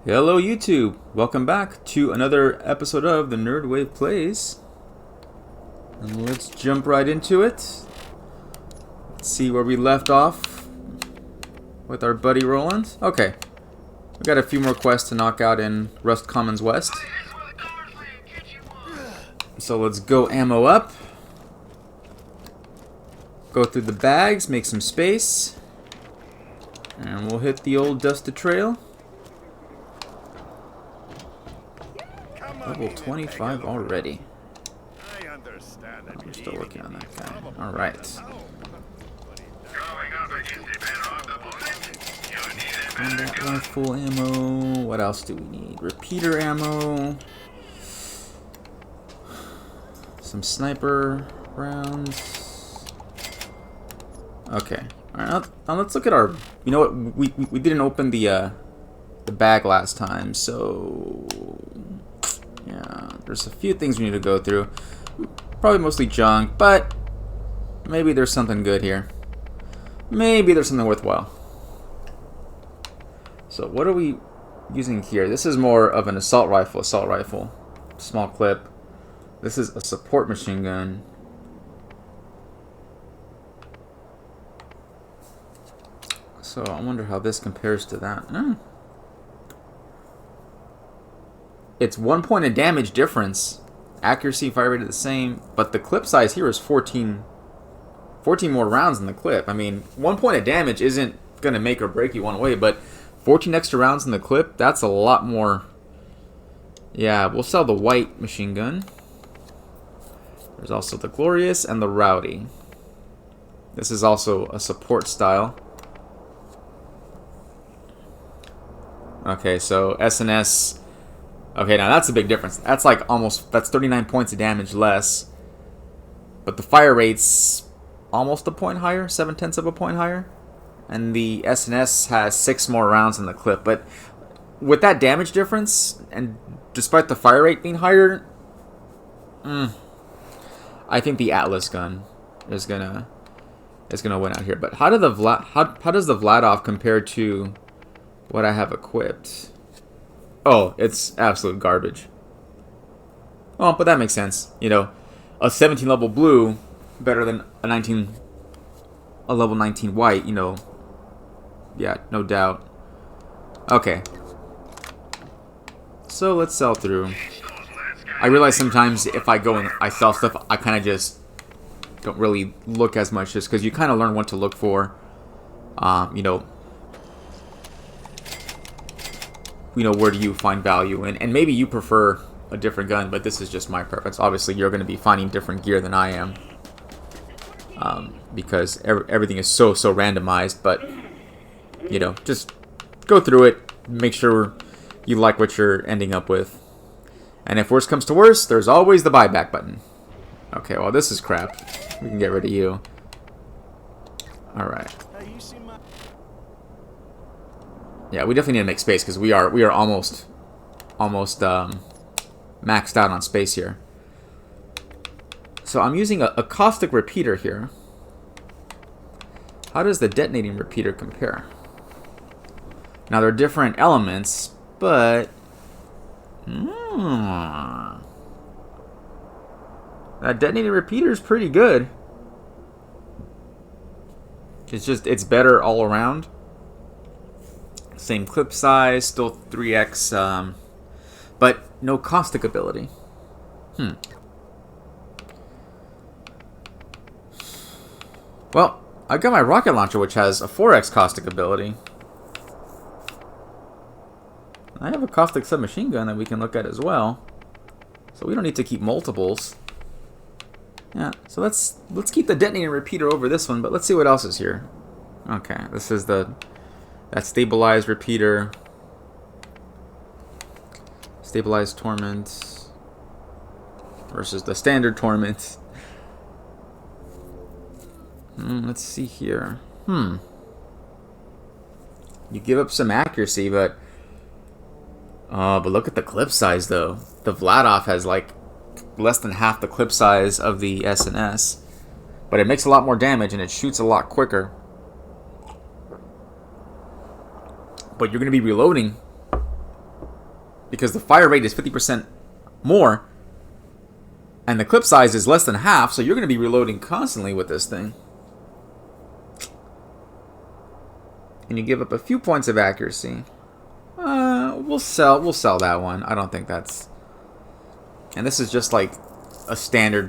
Hello YouTube, welcome back to another episode of the Nerdwave Plays. And let's jump right into it. Let's see where we left off with our buddy Roland. Okay, we got a few more quests to knock out in Rust Commons West. So let's go ammo up. Go through the bags, make some space. And we'll hit the old dusted trail. Level 25 already. We're still working on that guy. Alright. Combat rifle ammo. What else do we need? Repeater ammo. Some sniper rounds. Okay. Alright, now let's look at our... You know what? We didn't open the bag last time, so... Yeah, there's a few things we need to go through. Probably mostly junk, but maybe there's something good here. Maybe there's something worthwhile. So what are we using here? This is more of an assault rifle. Small clip. This is a support machine gun. So I wonder how this compares to that. It's 1 point of damage difference. Accuracy, fire rate are the same, but the clip size here is 14 more rounds in the clip. I mean, 1 point of damage isn't going to make or break you one way, but 14 extra rounds in the clip, that's a lot more. Yeah, we'll sell the white machine gun. There's also the Glorious and the Rowdy. This is also a support style. Okay, so SNS. Okay, now that's a big difference. That's like that's 39 points of damage less. But the fire rate's almost a point higher, 0.7 of a point higher. And the SNS has 6 more rounds in the clip. But with that damage difference, and despite the fire rate being higher, I think the Atlas gun is gonna win out here. But how does the Vladov compare to what I have equipped? Oh, it's absolute garbage. Oh, but that makes sense. You know, a 17 level blue better than a level 19 white, you know. Yeah, no doubt. Okay. So let's sell through. I realize sometimes if I go and I sell stuff, I kind of just don't really look as much, just because you kind of learn what to look for. You know, where do you find value in? And maybe you prefer a different gun, but this is just my preference. Obviously, you're going to be finding different gear than I am. Because everything is so randomized, but, you know, just go through it, make sure you like what you're ending up with. And if worse comes to worse, there's always the buyback button. Okay, well, this is crap. We can get rid of you. Alright. Yeah, we definitely need to make space because we are almost maxed out on space here. So I'm using a caustic repeater here. How does the detonating repeater compare? Now they're different elements, but that detonating repeater is pretty good. It's better all around. Same clip size, still 3x, but no caustic ability. Well, I got my rocket launcher, which has a 4x caustic ability. I have a caustic submachine gun that we can look at as well, so we don't need to keep multiples. Yeah, so let's keep the detonating repeater over this one, but let's see what else is here. Okay, this is that stabilized repeater. Stabilized torment versus the standard torment. Let's see here. You give up some accuracy, but look at the clip size though. The Vladov has like less than half the clip size of the SNS, but it makes a lot more damage and it shoots a lot quicker. But you're going to be reloading because the fire rate is 50% more, and the clip size is less than half, so you're going to be reloading constantly with this thing. And you give up a few points of accuracy. We'll sell that one. I don't think that's... And this is just like a standard,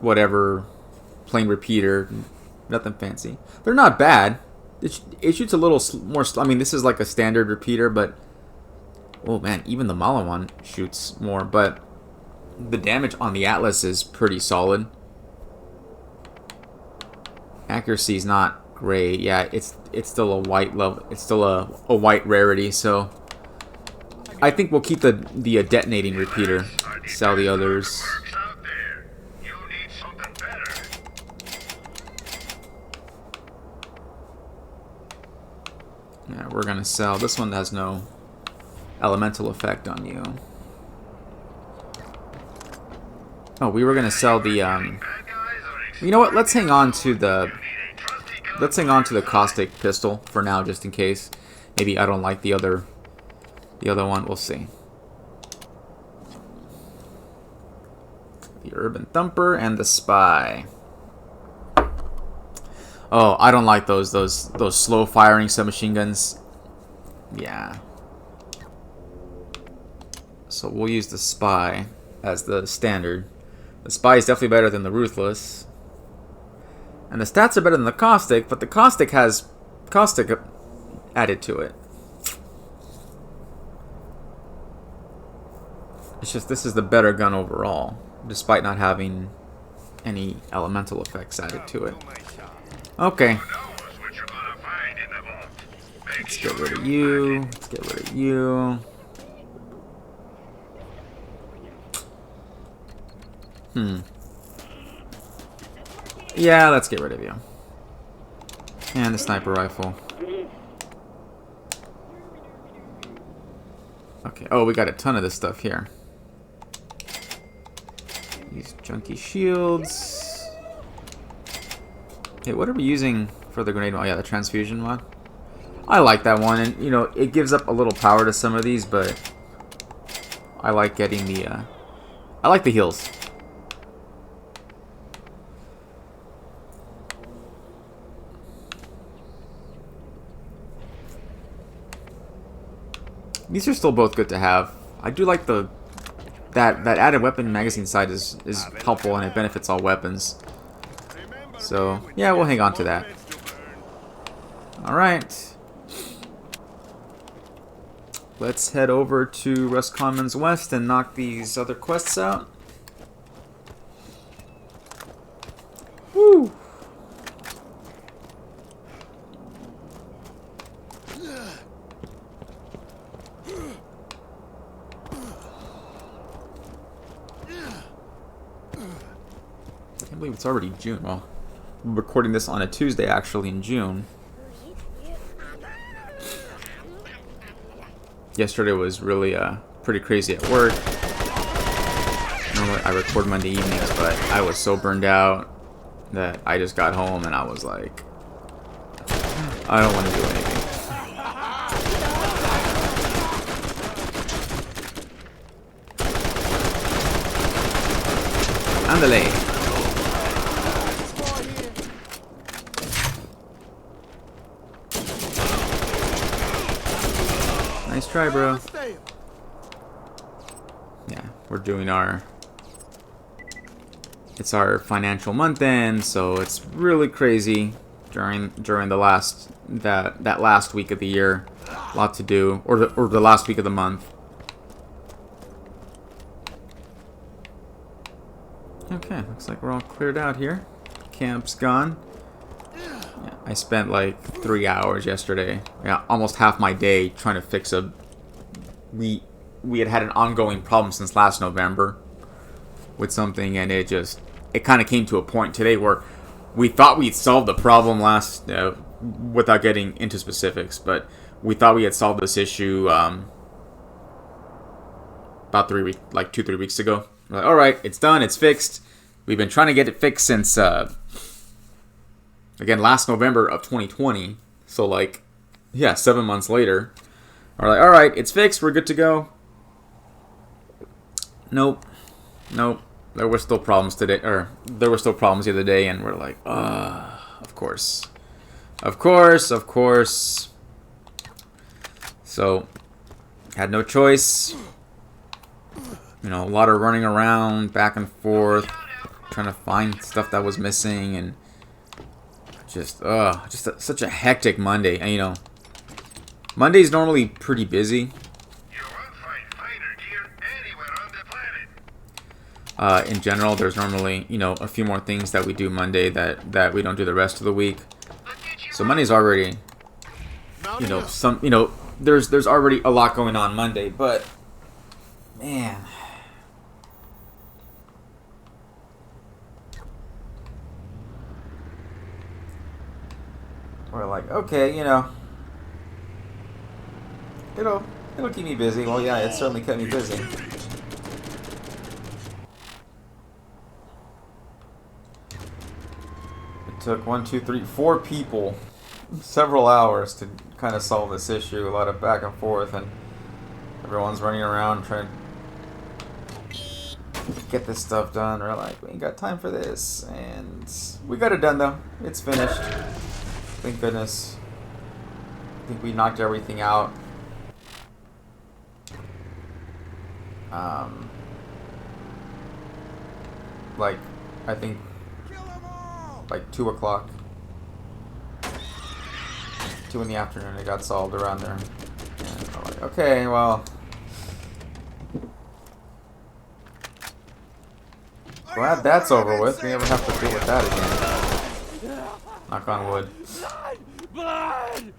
whatever, plain repeater. Nothing fancy. They're not bad. It shoots a little more... I mean, this is like a standard repeater, but... Oh man, even the Mala one shoots more, but the damage on the Atlas is pretty solid. Accuracy is not great. Yeah, it's still a white level. It's still a white rarity, so I think we'll keep the detonating repeater. Sell the others. Yeah, we're gonna sell. This one has no elemental effect on you. Oh, we were gonna sell the you know what? Let's hang on to the caustic pistol for now, just in case. Maybe I don't like the other one. We'll see. The Urban Thumper and the Spy. Oh, I don't like those slow firing submachine guns. Yeah. So we'll use the Spy as the standard. The Spy is definitely better than the Ruthless. And the stats are better than the Caustic, but the Caustic has Caustic added to it. It's just this is the better gun overall, despite not having any elemental effects added to it. Okay. Let's get rid of you. Let's get rid of you. Yeah, let's get rid of you. And the sniper rifle. Okay. Oh, we got a ton of this stuff here. These junky shields. Okay, what are we using for the grenade mod? Oh, yeah, the transfusion mod. I like that one, and you know, it gives up a little power to some of these, but I like getting the I like the heals. These are still both good to have. I do like that added weapon magazine side is helpful, and it benefits all weapons. So yeah, we'll hang on to that. All right, let's head over to Roscommons West and knock these other quests out. Woo! I can't believe it's already June. Well, I'm recording this on a Tuesday, actually, in June. Yesterday was really pretty crazy at work. Normally I record Monday evenings, but I was so burned out that I just got home and I was like, I don't want to do anything. Andale. Nice try, bro. Yeah, we're doing it's our financial month end, so it's really crazy during the last that last week of the year. A lot to do, or the last week of the month. Okay, looks like we're all cleared out here. Camp's gone. Yeah, I spent like 3 hours yesterday. Yeah, almost half my day trying to fix a... We had an ongoing problem since last November with something, and it kind of came to a point today where we thought we'd solved the problem last... without getting into specifics, but we thought we had solved this issue about 2-3 weeks ago. We're like, all right, it's done, it's fixed. We've been trying to get it fixed since, again, last November of 2020. So, like, yeah, 7 months later. We're like, all right, it's fixed, we're good to go. Nope. Nope. There were still problems today, or there were still problems the other day, and we're like, of course. Of course, of course. So, had no choice. You know, a lot of running around, back and forth, trying to find stuff that was missing, and just such a hectic Monday. And, you know, Monday's normally pretty busy. In general, there's normally, you know, a few more things that we do Monday that we don't do the rest of the week. So Monday's already, you know, there's already a lot going on Monday, but man, we're like, okay, you know, it'll keep me busy. Well, yeah, it certainly kept me busy. Took 4 people several hours to kind of solve this issue. A lot of back and forth, and everyone's running around trying to get this stuff done. We're like, we ain't got time for this, and we got it done though. It's finished. Thank goodness. I think we knocked everything out. Like, I think. Like 2 o'clock. 2 in the afternoon, it got solved around there. And I'm like, okay, well. Glad that's over with. We never have to deal with that again. Knock on wood. Blood!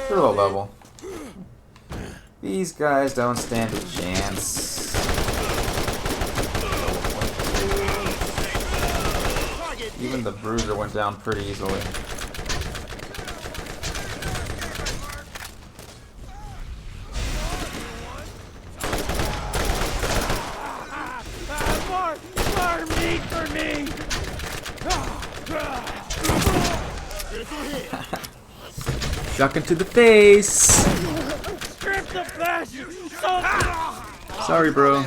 They're low level. These guys don't stand a chance. Even the bruiser went down pretty easily. More meat for me! Shotgun to the face! Strip the flesh! Sorry, bro.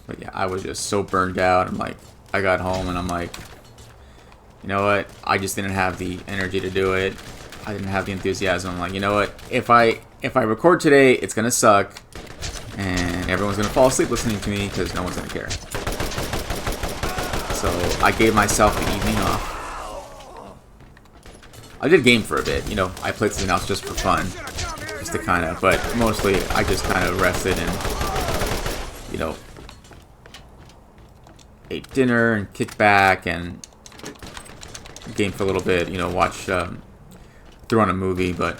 But yeah, I was just so burned out. I'm like, I got home and I'm like, you know what? I just didn't have the energy to do it. I didn't have the enthusiasm. I'm like, you know what? If I record today, it's gonna suck, and everyone's gonna fall asleep listening to me because no one's gonna care. So I gave myself the evening off. I did game for a bit. You know, I played something else just for fun, just to kind of. But mostly, I just kind of rested and, you know, ate dinner and kicked back and game for a little bit, you know, watch, threw on a movie, but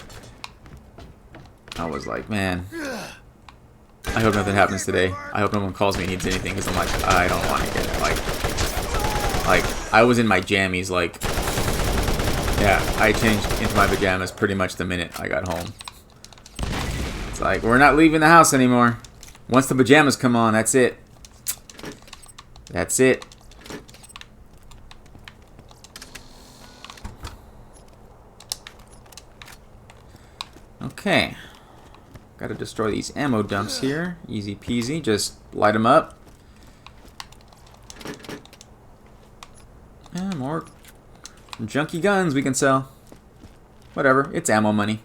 I was like, man, I hope nothing happens today. I hope no one calls me and needs anything, because I'm like, I don't want to get it. Like, I was in my jammies, like, yeah, I changed into my pajamas pretty much the minute I got home. It's like, we're not leaving the house anymore. Once the pajamas come on, that's it. That's it. Okay. Gotta destroy these ammo dumps here. Easy peasy. Just light them up. And more junky guns we can sell. Whatever. It's ammo money.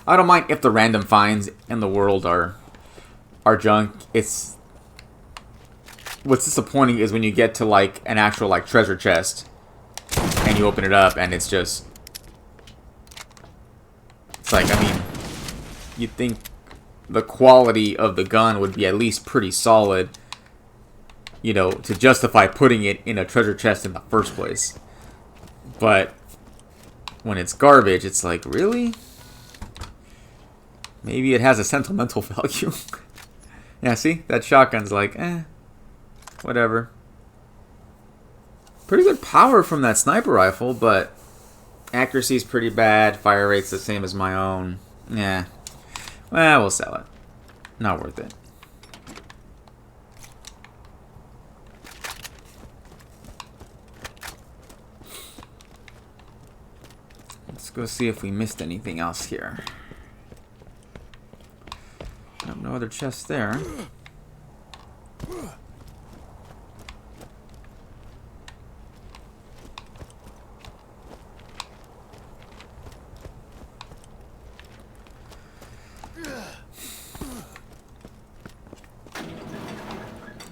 I don't mind if the random finds in the world are junk. It's what's disappointing is when you get to like an actual like treasure chest and you open it up and it's just, it's like, I mean, you'd think the quality of the gun would be at least pretty solid, you know, to justify putting it in a treasure chest in the first place. But when it's garbage, it's like, really? Maybe it has a sentimental value. Yeah, see? That shotgun's like, whatever. Pretty good power from that sniper rifle, but accuracy's pretty bad. Fire rate's the same as my own. Yeah. Well, we'll sell it. Not worth it. Let's go see if we missed anything else here. Nope, no other chests there.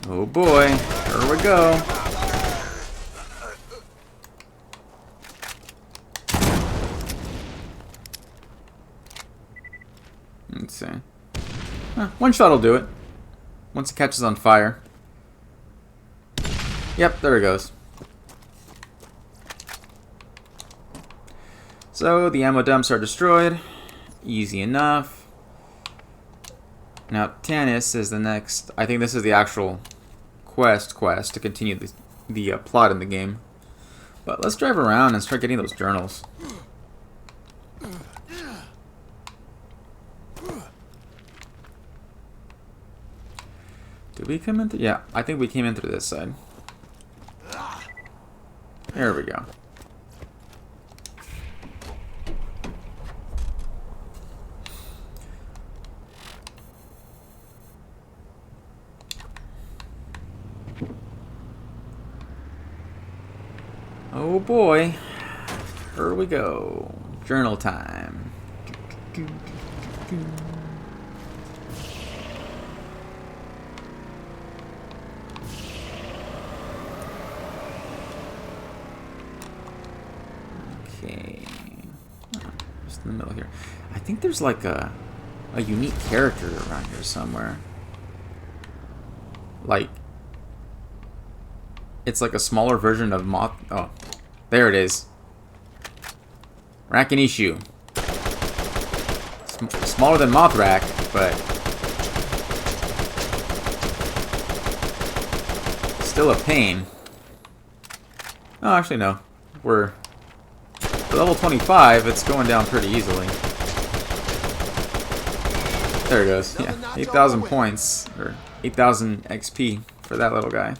Oh boy, here we go. Let's see. One shot will do it. Once it catches on fire. Yep, there it goes. So the ammo dumps are destroyed. Easy enough. Now Tanis is the next. I think this is the actual quest to continue the plot in the game. But let's drive around and start getting those journals. Did we come in through? Yeah, I think we came in through this side. There we go. Oh boy. Here we go. Journal time. Okay. Just in the middle here. I think there's like a unique character around here somewhere. Like, it's like a smaller version of Moth. Oh, there it is. Rakinishu. Smaller than Mothrak, but still a pain. Oh, actually no. We're level 25. It's going down pretty easily. There it goes. Yeah, 8,000 points or 8,000 XP for that little guy.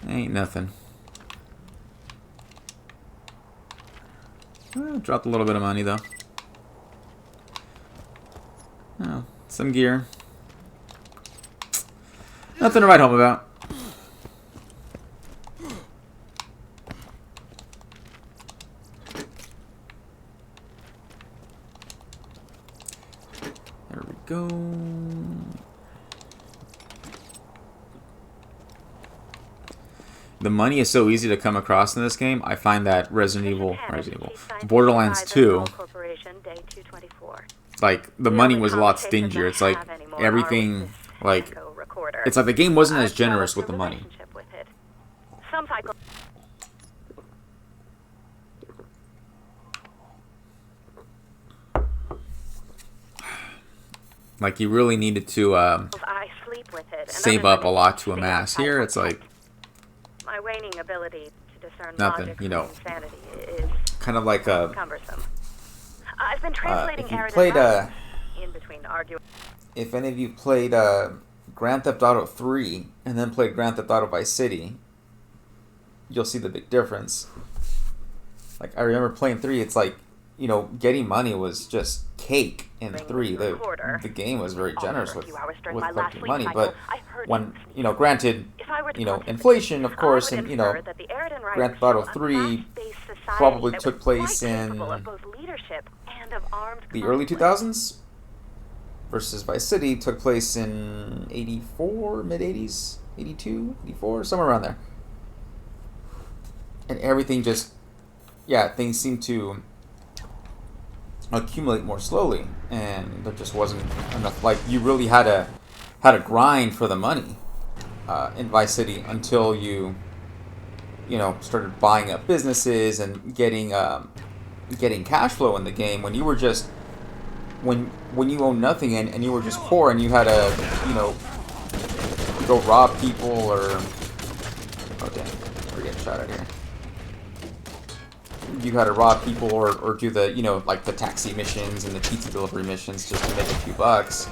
Ain't nothing. Dropped a little bit of money though. Oh, some gear. Nothing to write home about. There we go. The money is so easy to come across in this game. I find that Borderlands 2, like, the money was a lot stingier. It's like everything, like, it's like the game wasn't as generous with the money. Like, you really needed to save up a lot to amass. Here, it's like my waning ability to discern nothing, logic you know. from insanity is kind of like a cumbersome. I've been translating if you Aaron played in between arguing. if any of you played Grand Theft Auto 3 and then played Grand Theft Auto Vice City, you'll see the big difference. Like, I remember playing 3, it's like, you know, getting money was just cake in 3. The game was very generous with collecting money, but when, you know, granted, you know, inflation, of course, and, you know, Grand Theft Auto 3 probably took place in the early 2000s, versus Vice City took place in 84, mid-80s, 82, 84, somewhere around there. And everything just, yeah, things seemed to accumulate more slowly, and there just wasn't enough. Like, you really had to grind for the money in Vice City until you know, started buying up businesses and getting cash flow in the game. When you were just when you owned nothing and you were just poor and you had to, you know, go rob people or, oh damn, we're getting shot at here. You had to rob people or do the, you know, like the taxi missions and the pizza delivery missions just to make a few bucks,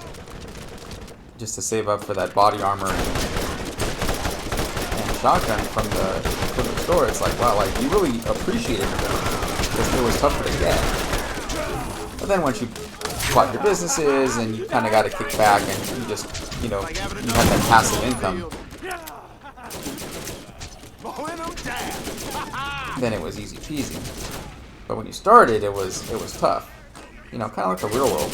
just to save up for that body armor and shotgun from the store. It's like, wow, like, you really appreciated it. because it was tougher to get. But then once you bought your businesses and you kind of got a kickback and you just, you know, you had that passive income, then it was easy peasy. But when you started, it was tough. You know, kind of like the real world.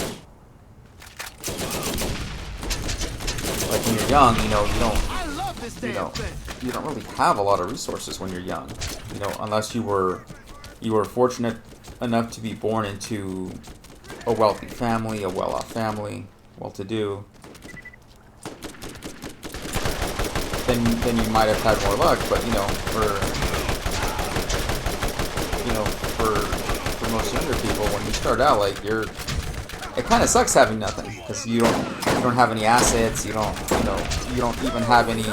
Like when you're young, you know, you don't really have a lot of resources when you're young. You know, unless you were fortunate enough to be born into a wealthy family, a well-off family, well-to-do. Then you might have had more luck. But you know, for most younger people, when you start out, like it kind of sucks having nothing because you don't have any assets. You don't even have any.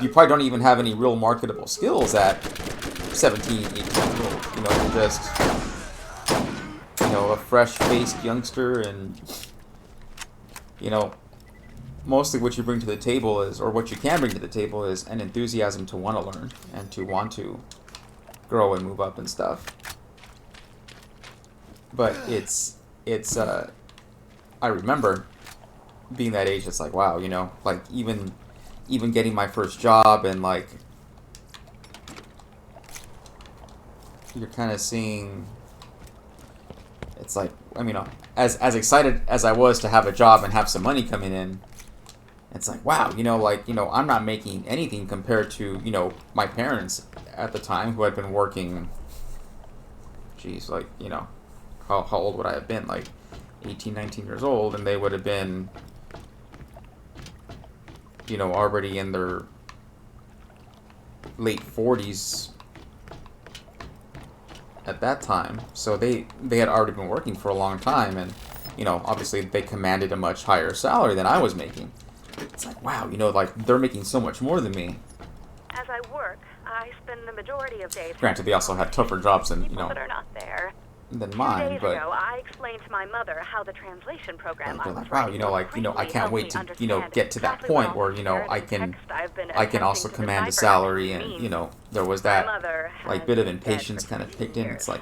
You probably don't even have any real marketable skills at 17, 18 years old. You know, you're just a fresh-faced youngster, and you know, mostly what you bring to the table is, or what you can bring to the table is, an enthusiasm to want to learn and to want to grow and move up and stuff. But I remember being that age. It's like, wow, you know, like even getting my first job, and like you're kind of seeing. It's like, I mean, as excited as I was to have a job and have some money coming in, it's like, wow, you know, I'm not making anything compared to, you know, my parents at the time who had been working. Geez, like, you know, how old would I have been? Like 18, 19 years old, and they would have been, you know, already in their late 40s at that time. So they had already been working for a long time, and you know, obviously they commanded a much higher salary than I was making. It's like, wow, you know, like they're making so much more than me. As I work, I spend the majority of days. Granted, they also had tougher jobs than, you people know, that are not there. than 2 mine, days but ago, I explained to my mother how the translation program I they're was like, wow, you know, like, you know, I can't wait to, you know, get to that point where, you know, I can also command a salary, and you know, there was that like bit of impatience kind of kicked in. It's like,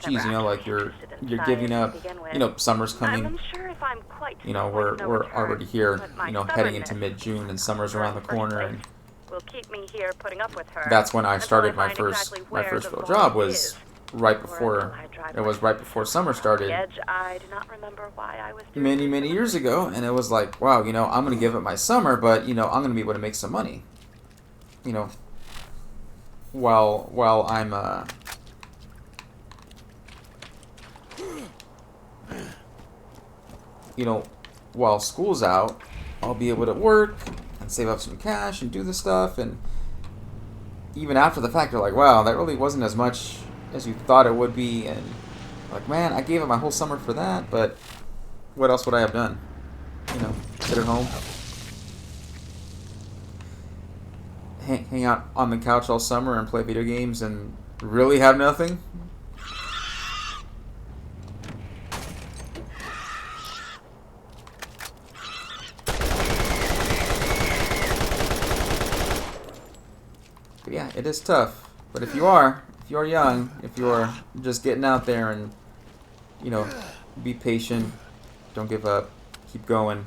geez, you know, like you're giving up. You know, summer's coming. You know, we're already here. You know, heading into mid-June, and summer's around the corner, and that's when I started my first real job. Was right before summer started. Many years ago, and it was like, wow, you know, I'm gonna give up my summer, but you know, I'm gonna be able to make some money. You know, while I'm you know, while school's out, I'll be able to work and save up some cash and do the stuff. And even after the fact, you're like, wow, that really wasn't as much as you thought it would be. And like, man, I gave up my whole summer for that, but what else would I have done? You know, sit at home, hang out on the couch all summer and play video games and really have nothing? But yeah, it is tough. But if you are young, if you're just getting out there, and you know, be patient, don't give up, keep going.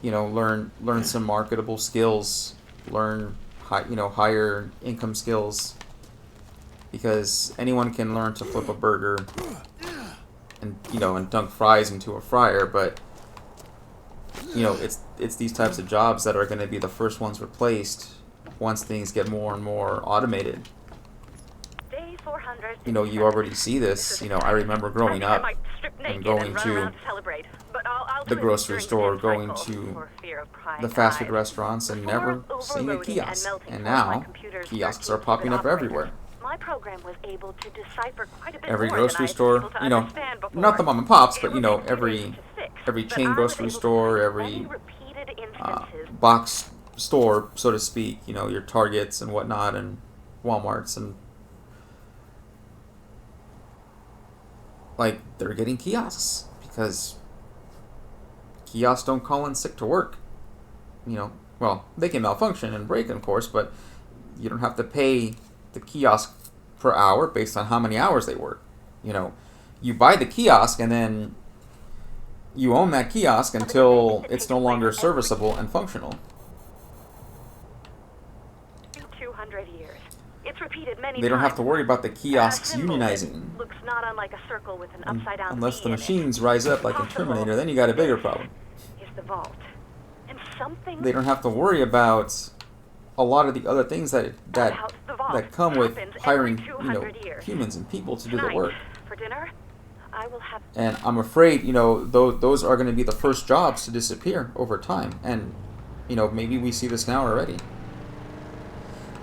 You know, learn some marketable skills, learn higher income skills, because anyone can learn to flip a burger and dunk fries into a fryer, but you know, it's these types of jobs that are going to be the first ones replaced once things get more and more automated. You know, you already see this. You know, I remember growing up and going to the grocery store, going to the fast food restaurants, and never seeing a kiosk. And now, kiosks are popping up everywhere. Every grocery store, you know, not the mom and pops, but you know, every chain grocery store, every box store, so to speak, you know, your Targets and whatnot, and Walmarts, and like, they're getting kiosks because kiosks don't call in sick to work. You know, well, they can malfunction and break, of course, but you don't have to pay the kiosk per hour based on how many hours they work. You know, you buy the kiosk and then you own that kiosk until it's no longer serviceable and functional. 200 years. It's repeated many times. They don't have to worry about the kiosks unionizing. Looks not unlike a circle with an upside down Unless the V in it. machines rise up like in Terminator, then you got a bigger problem. Is the vault. And something They don't have to worry about a lot of the other things that come with hiring, humans and people to do the work. For dinner, I will have. And I'm afraid, those are going to be the first jobs to disappear over time. And, maybe we see this now already.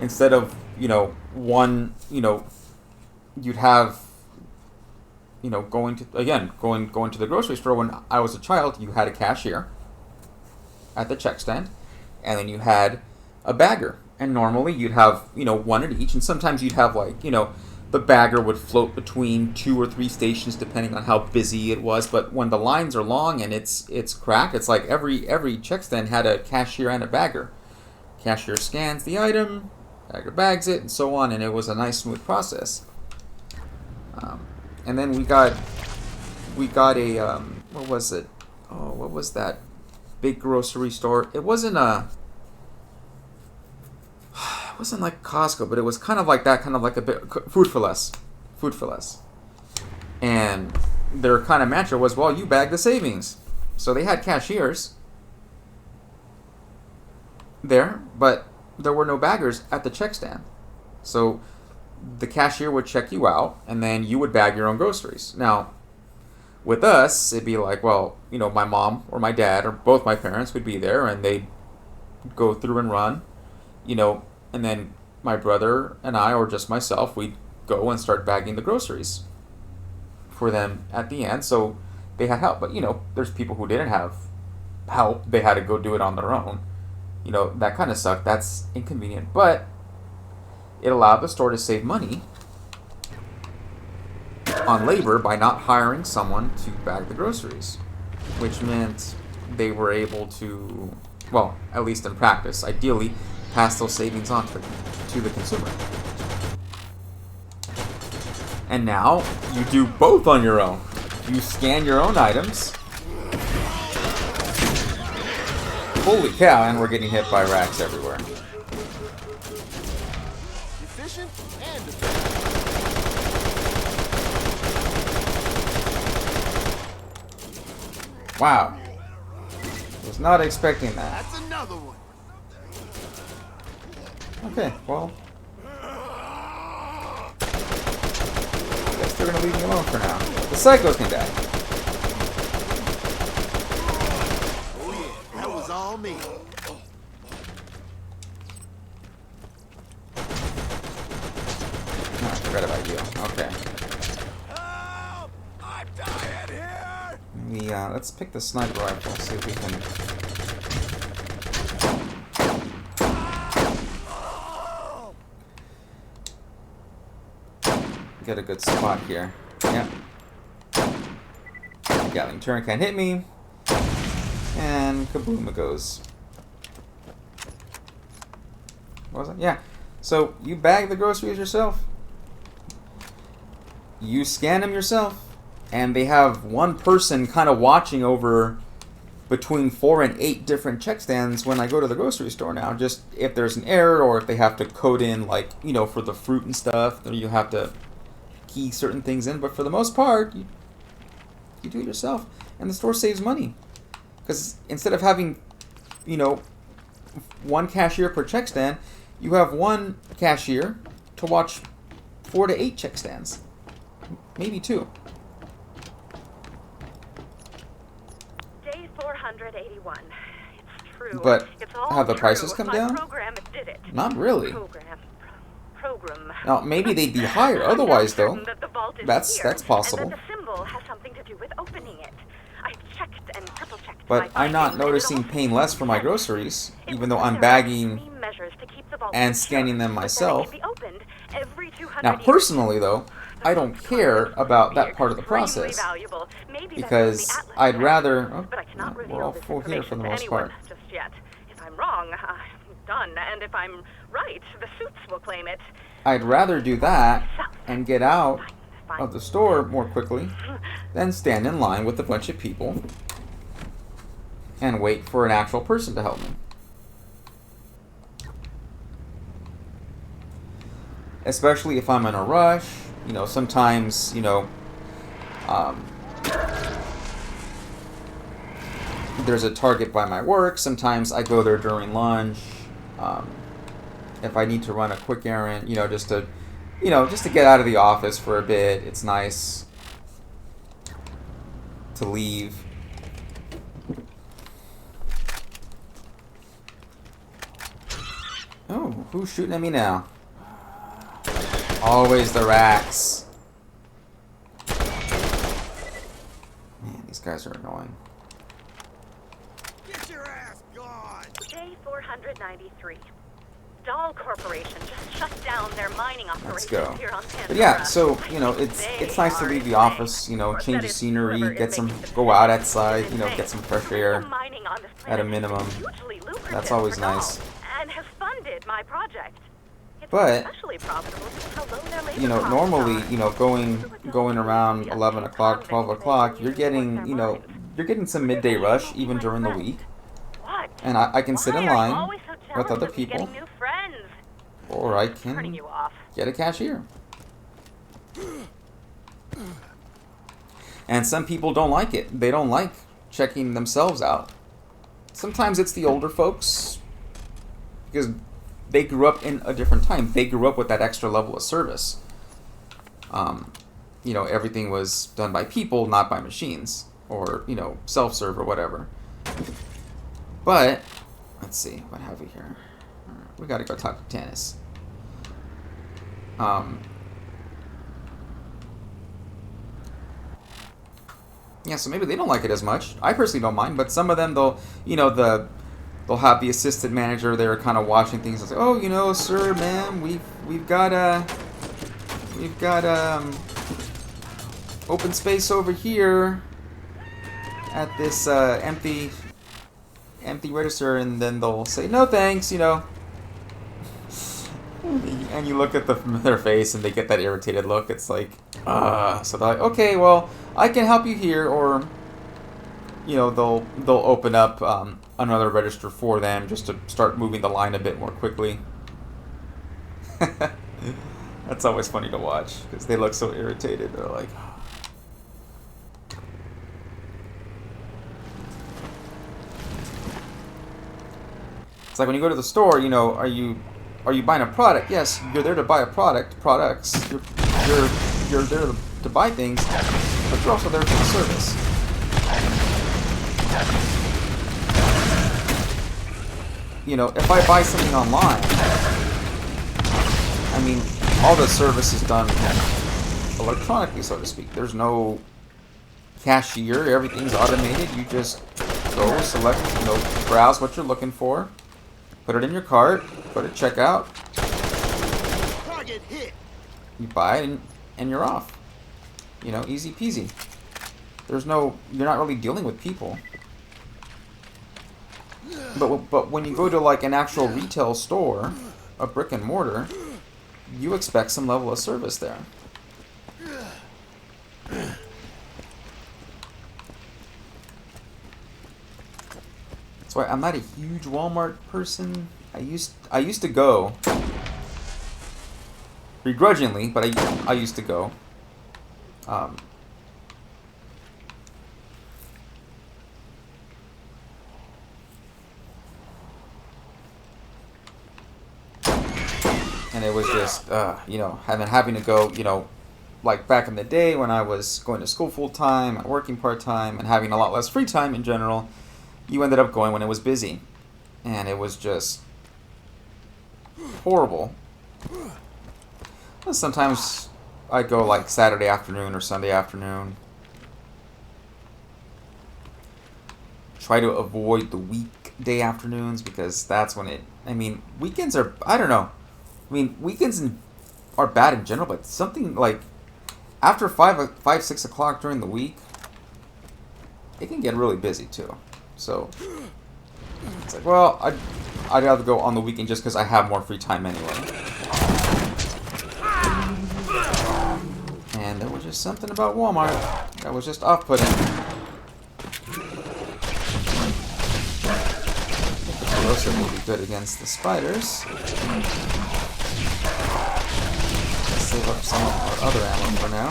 Instead of, one, you'd have, going to the grocery store. When I was a child, you had a cashier at the check stand, and then you had a bagger. And normally you'd have, one at each, and sometimes you'd have the bagger would float between 2 or 3 stations depending on how busy it was. But when the lines are long and it's cracked, it's like every check stand had a cashier and a bagger. Cashier scans the item, bagger bags it, and so on, and it was a nice smooth process. And then we got a what was it? Oh, what was that big grocery store? It wasn't like Costco, but it was kind of like that, kind of like a bit Food for Less. And their kind of mantra was, well, you bag the savings. So they had cashiers there, but there were no baggers at the check stand. So the cashier would check you out, and then you would bag your own groceries. Now, with us, it'd be like, well, my mom or my dad or both my parents would be there, and they'd go through and run, and then my brother and I, or just myself, we'd go and start bagging the groceries for them at the end. So they had help. But, there's people who didn't have help. They had to go do it on their own. That kind of sucked. That's inconvenient. But it allowed the store to save money on labor by not hiring someone to bag the groceries, which meant they were able to, well, at least in practice, ideally, pass those savings on to the consumer. And now you do both on your own. You scan your own items. Holy cow, and we're getting hit by racks everywhere. Efficient and effective. Wow. Was not expecting that. That's another one. Okay, well. Guess they're gonna leave me alone for now. The psychos can die. Oh yeah, that was all me. Oh, I forgot about you. Okay. Help! I'm dying here! Let's pick the sniper rifle, see if we can get a good spot here. Yep. Gatling turret can't hit me. And kaboom it goes. What was it? Yeah. So you bag the groceries yourself. You scan them yourself. And they have one person kind of watching over between 4 and 8 different check stands when I go to the grocery store now. Just if there's an error or if they have to code in, for the fruit and stuff, or you have to key certain things in. But for the most part, you do it yourself. And the store saves money. Because instead of having, one cashier per check stand, you have one cashier to watch 4 to 8 check stands. Maybe 2. Day 481. It's true. But it's all have the true. prices come My down? Program did it. Not really. Program. Now, maybe they'd be higher otherwise, though. That the vault is That's here, possible. And that the symbol has something to do with opening it. I've checked and triple checked. But I'm not noticing paying less for my groceries, even though I'm bagging and scanning them myself. Now, personally, though, I don't care about that part of the process, because I'd rather... Oh, we're all full here for the most part. Just yet. If I'm wrong, I'm done. And if I'm right, the suits will claim it. I'd rather do that and get out of the store more quickly than stand in line with a bunch of people and wait for an actual person to help me. Especially if I'm in a rush, you know, sometimes, you know, there's a Target by my work. Sometimes I go there during lunch. If I need to run a quick errand, you know, just to get out of the office for a bit. It's nice to leave. Oh, who's shooting at me now? Always the racks. Man, these guys are annoying. Get your ass gone! J493. Dahl Corporation just shut down their mining Let's operations go. here on Pandora. But yeah, so, you know, it's nice to leave the office, you know, change the scenery, get some, go out outside, you know, get some fresh air at a minimum. That's always nice. And has funded my project. It's But, especially profitable because how low their labor you know, costs normally, are. you know, going around 11 o'clock, 12 o'clock, you're getting, you know, you're getting some midday rush even during the week. What? And I can sit in Why are you line always so with jealous other of me people, getting new friends? or I Turning can you off. get a cashier. And some people don't like it. They don't like checking themselves out. Sometimes it's the older folks, because they grew up in a different time. They grew up with that extra level of service. You know, everything was done by people, not by machines, or, you know, self-serve or whatever. But, let's see, what have we here? We gotta go talk to Tannis. Yeah, so maybe they don't like it as much. I personally don't mind, but some of them, they'll have the assistant manager there kind of watching things and say, oh, you know, sir, ma'am, we've got open space over here at this empty register, and then they'll say, no thanks, you know. And you look at their face and they get that irritated look. It's like, so they're like, okay, well, I can help you here, or, you know, they'll open up another register for them just to start moving the line a bit more quickly. That's always funny to watch because they look so irritated. They're like, it's like when you go to the store, you know, are you buying a product? Yes, you're there to buy a products. You're there to buy things, but you're also there for the service. You know, if I buy something online, I mean, all the service is done electronically, so to speak. There's no cashier. Everything's automated. You just go, select, you know, browse what you're looking for, put it in your cart, go to checkout, Target hit! you buy it, and you're off. You know, easy peasy. You're not really dealing with people. But when you go to like an actual retail store, a brick and mortar, you expect some level of service there. That's why I'm not a huge Walmart person. I used to go begrudgingly, but I used to go. And it was just, you know, having to go, you know, like back in the day when I was going to school full time and working part time and having a lot less free time in general, you ended up going when it was busy. And it was just horrible. Sometimes I'd go like Saturday afternoon or Sunday afternoon. Try to avoid the weekday afternoons because that's when weekends are, I don't know. I mean, weekends are bad in general, but something like after 6 o'clock during the week, it can get really busy too. So it's like, well, I'd rather go on the weekend just because I have more free time anyway. just something about Walmart that was just off-putting. Explosive will be good against the spiders. Let's save up some of our other ammo for now.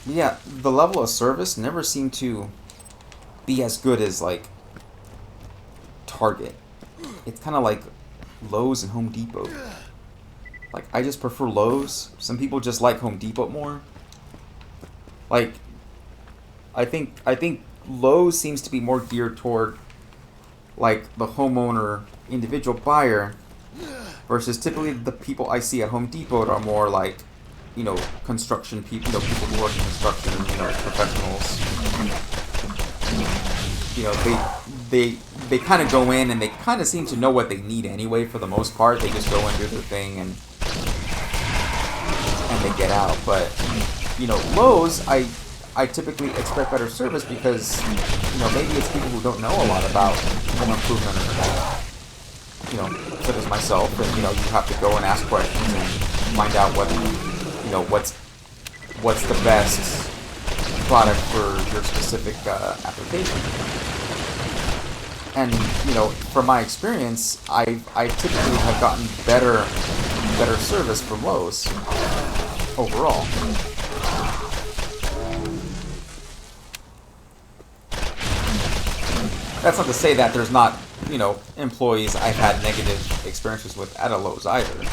Yeah, the level of service never seemed to be as good as, like, Target. It's kind of like Lowe's and Home Depot. Like, I just prefer Lowe's. Some people just like Home Depot more. Like, I think Lowe's seems to be more geared toward, like, the homeowner, individual buyer, versus typically the people I see at Home Depot are more like, you know, construction people, you know, people who work in construction, you know, professionals. You know, they kind of go in and they kind of seem to know what they need anyway for the most part. They just go and do their thing and they get out. But, you know, Lowe's, I typically expect better service because, you know, maybe it's people who don't know a lot about home improvement or, you know, such as myself. And, you know, you have to go and ask questions and find out what, you know, what's the best product for your specific application. And, you know, from my experience, I typically have gotten better service from Lowe's overall. That's not to say that there's not, you know, employees I've had negative experiences with at a Lowe's either.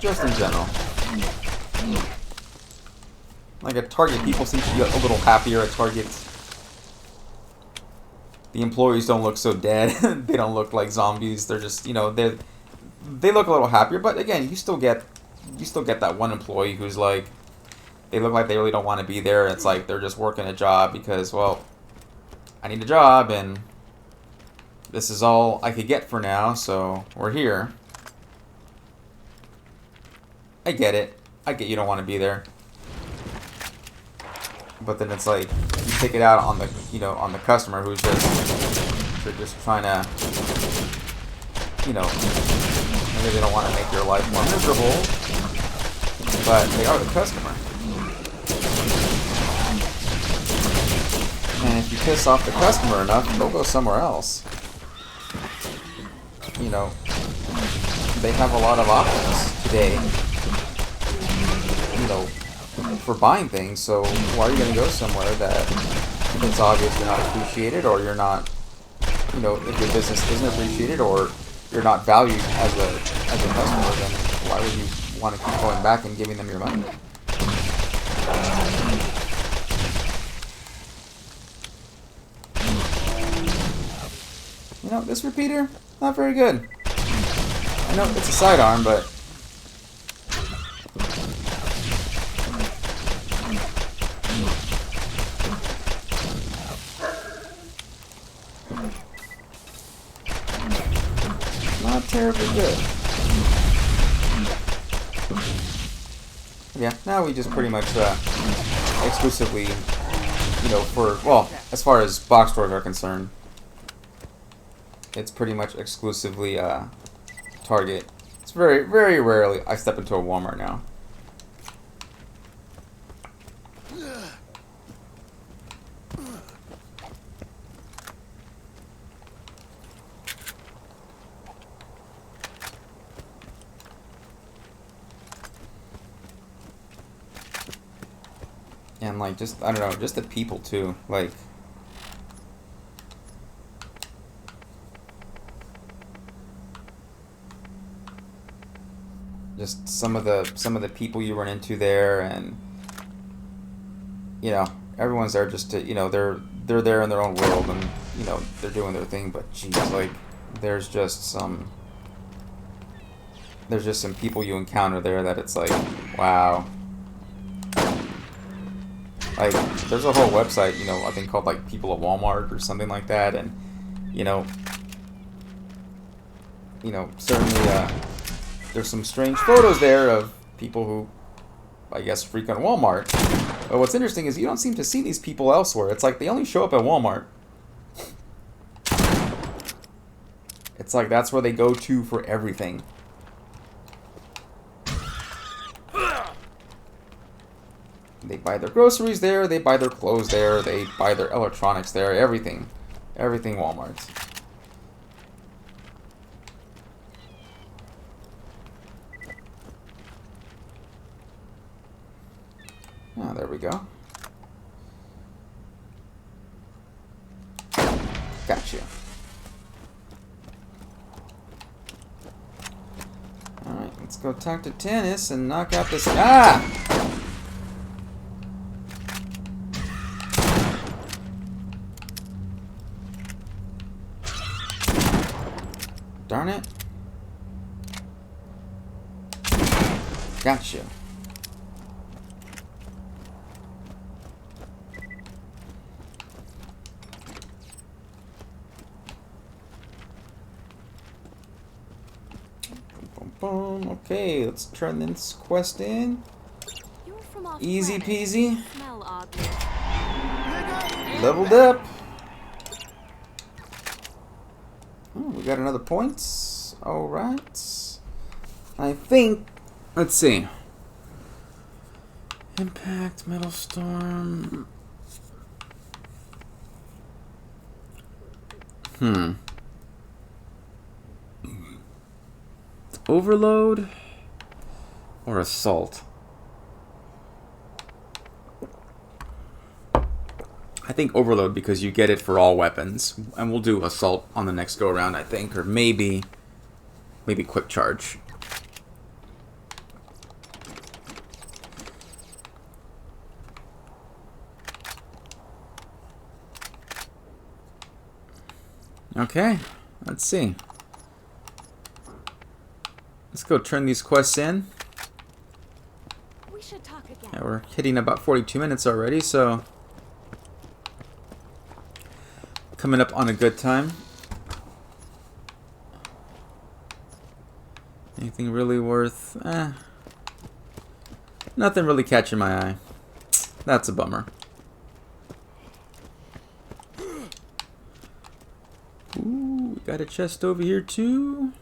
Just in general. Like at Target, people seem to be a little happier at Target. The employees don't look so dead. They don't look like zombies. They're just, you know, they look a little happier. But again, you still get that one employee who's like, they look like they really don't want to be there. It's like they're just working a job because, well, I need a job and this is all I could get for now, so we're here. I get it. I get you don't want to be there. But then it's like you take it out on the, you know, on the customer who's they're just trying to, you know, maybe they don't want to make your life more miserable, but they are the customer. And if you piss off the customer enough, they'll go somewhere else. You know, they have a lot of options today, you know, for buying things, so why are you going to go somewhere that it's obvious you're not appreciated, or you're not, you know, if your business isn't appreciated, or you're not valued as a customer, then why would you want to keep going back and giving them your money? You know, this repeater, not very good. I know it's a sidearm, but not terribly good. Yeah, now we just pretty much exclusively, you know, as far as box stores are concerned, it's pretty much exclusively Target. It's very, very rarely I step into a Walmart now. And like, just, I don't know, just the people too, like, just some of the people you run into there, and you know, everyone's there just to, you know, they're there in their own world, and you know, they're doing their thing, but geez, like, there's just some people you encounter there that it's like, wow. Like, there's a whole website, you know, I think called like People of Walmart or something like that, and you know, certainly there's some strange photos there of people who I guess, freaking Walmart. But what's interesting is you don't seem to see these people elsewhere. It's like they only show up at Walmart. It's like that's where they go to for everything. They buy their groceries there, they buy their clothes there, they buy their electronics there, everything. Everything Walmart. Ah, there we go. Gotcha. Alright, let's go talk to Tennis and knock out this. Ah! Darn it. Gotcha. Boom. Okay, let's turn this quest in. Easy peasy. Leveled up. Oh, we got another points. Alright. I think. Let's see. Impact, Metal Storm. Overload or Assault? I think Overload because you get it for all weapons, and we'll do Assault on the next go around, I think, or maybe Quick Charge. Okay, let's see. Let's go turn these quests in. We should talk again. Yeah, we're hitting about 42 minutes already, so coming up on a good time. Anything really worth? Nothing really catching my eye. That's a bummer. Ooh, we got a chest over here too.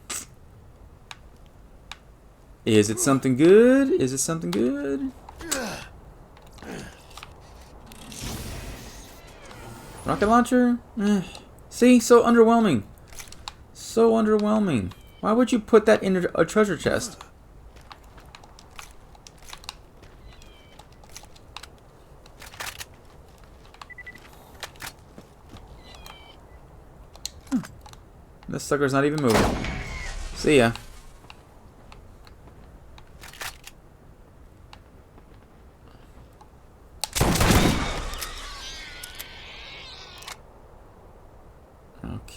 Is it something good? Is it something good? Rocket launcher? See? So underwhelming. So underwhelming. Why would you put that in a treasure chest? This sucker's not even moving. See ya.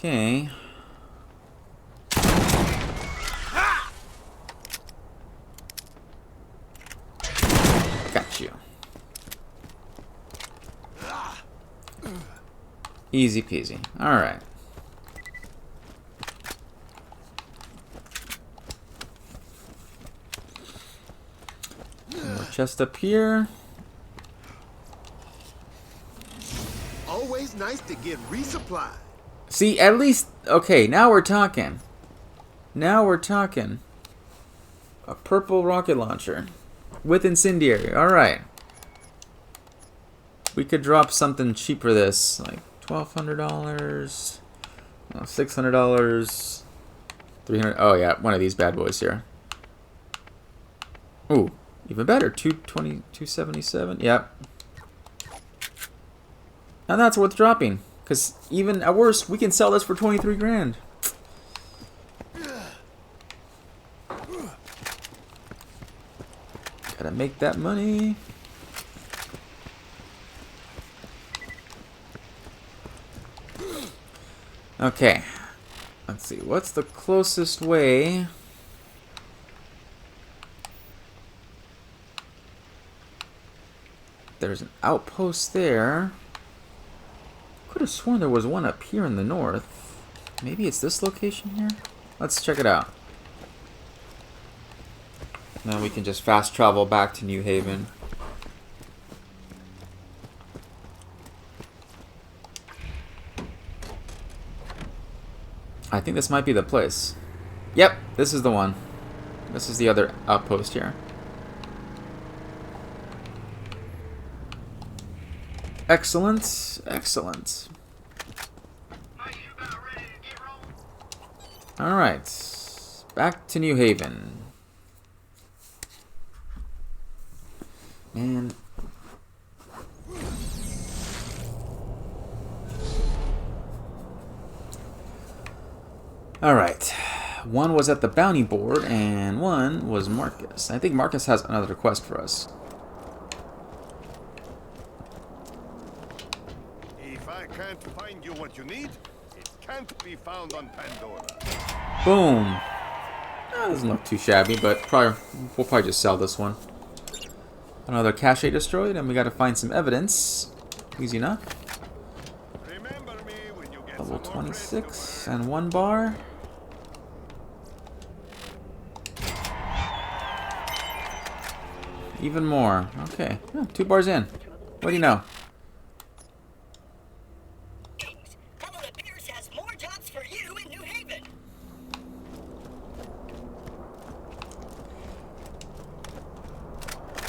Okay. Got you. Easy peasy. All right. More chest up here. Always nice to get resupplied. See, at least, okay, now we're talking. Now we're talking. A purple rocket launcher with incendiary. All right. We could drop something cheap for this, like $1,200, $600, $300. Oh yeah, one of these bad boys here. Ooh, even better, $220, $277. Yep. Now that's worth dropping. Because even at worst, we can sell this for 23 grand. Gotta make that money. Okay. Let's see. What's the closest way? There's an outpost there. Could have sworn there was one up here in the north. Maybe it's this location here? Let's check it out. Now we can just fast travel back to New Haven. I think this might be the place. Yep, this is the one. This is the other outpost here. Excellent, excellent. Alright, back to New Haven. Man. Alright. One was at the bounty board, and one was Marcus. I think Marcus has another quest for us. If I can't find you what you need, it can't be found on Pandora. Boom. Doesn't look too shabby, but we'll probably just sell this one. Another cache destroyed, and we gotta find some evidence. Easy enough. Remember me when you get Level some more 26 and 1 bar. Even more. Okay. Yeah, 2 bars in. What do you know? Evelyn Pierce has more jobs for you in New Haven.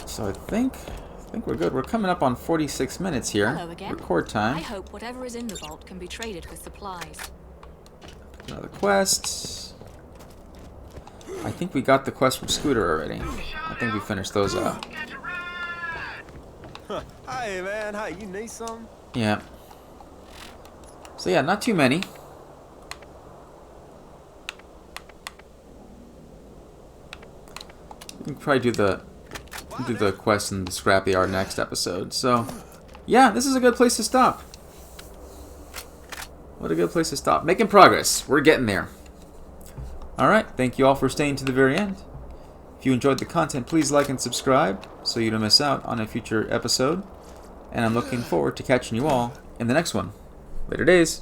So I think we're good. We're coming up on 46 minutes here. Hello again. Record time. I hope whatever is in the vault can be traded for supplies. Another quest. I think we got the quest from Scooter already. I think we finished those up. Hey man, hey, you need something? Yeah. So yeah, not too many. We can probably do the quest in the scrapyard next episode. So yeah, this is a good place to stop. What a good place to stop. Making progress. We're getting there. Alright, thank you all for staying to the very end. If you enjoyed the content, please like and subscribe so you don't miss out on a future episode. And I'm looking forward to catching you all in the next one. Later days.